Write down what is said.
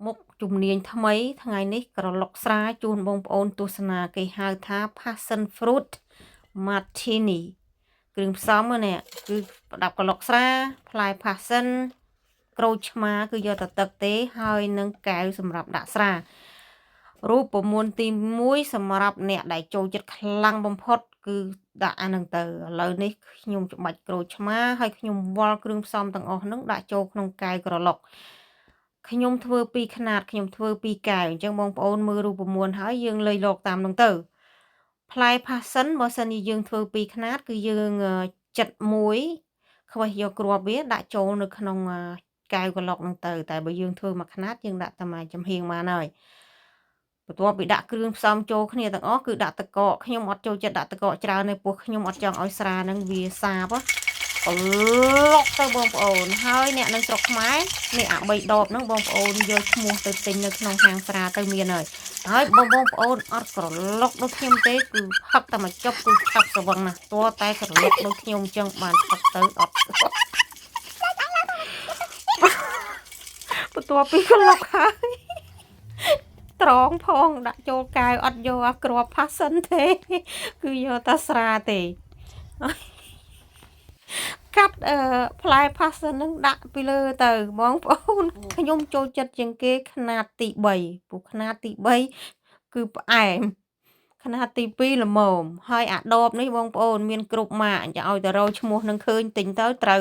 មុខជំនាញថ្មីថ្ងៃនេះក្រឡុកស្រាជូនបងប្អូនទស្សនាគេហៅថា Passion Fruit Martini គ្រឿងផ្សំនេះគឺប្រដាប់ក្រឡុកស្រាផ្លែ Passion ក្រូចឆ្មាគឺយកទៅទឹកទេហើយនឹងកែវសម្រាប់ដាក់ស្រារូបមន្តទី1សម្រាប់អ្នកដែលចូលចិត្តខ្លាំងបំផុតគឺដាក់អានឹងទៅឥឡូវនេះខ្ញុំច្បាច់ក្រូចឆ្មាហើយខ្ញុំវល់គ្រឿងផ្សំទាំងអស់ហ្នឹងដាក់ចូលក្នុងកែវក្រឡុកខ្ញុំធ្វើ2ខ្នាតខ្ញុំធ្វើ2កែវអញ្ចឹងបងប្អូនមើលរូបមន្តហើយយើងលៃលកតាមនោះទៅផ្លែ Passion បើសិនជាយើងធ្វើ2ខ្នាតគឺយើងចិត្ត1ខ្វះយកគ្រាប់វាដាក់ចូលនៅក្នុងកែវក្រឡុកហ្នឹងទៅតែបើយើងធ្វើមួយខ្នាតយើងដាក់តែមួយចំហៀងបានហើយបន្ទាប់ពីដាក់គ្រឿងផ្សំចូលគ្នាទាំងអស់គឺដាក់ទឹកកកខ្ញុំអត់ចូលចិត្តដាក់ទឹកកកច្រើនទេពោះខ្ញុំអត់ចង់ឲ្យស្រាហ្នឹងវាសាបឡុកទៅបងប្អូនហើយអ្នកនៅស្រុកខ្មែរនេះអា3ដបហ្នឹងបងប្អូនយកឈ្មោះទៅទិញនៅក្នុងហាងស្រាទៅមានហើយបងប្អូនអត់ក្រឡុកដូចខ្ញុំទេគឺផឹកតែមួយចុកគឺឆាប់ស្វឹងណាស់ទាល់តែក្រឡុកដូចខ្ញុំអញ្ចឹងបានផឹកទៅអត់បន្ទាប់ពីក្រឡុកហើយត្រង់ផងដាក់ចូលកែវអត់យកអាគ្រាប់ Passion ទេគឺយកតែស្រាទេកាត់ផ្លែ Passion ហ្នឹងដាក់ពីលើទៅបងប្អូនខ្ញុំចូលចិត្តជាងគេខ្នាតទី3ព្រោះខ្នាតទី3គឺផ្អែមខ្នាតទី2ល្មមហើយអាដបនេះបងប្អូនមានគ្រប់ម៉ាកអញ្ចឹងឲ្យតែរកឈ្មោះនឹងឃើញទិញទៅត្រូវ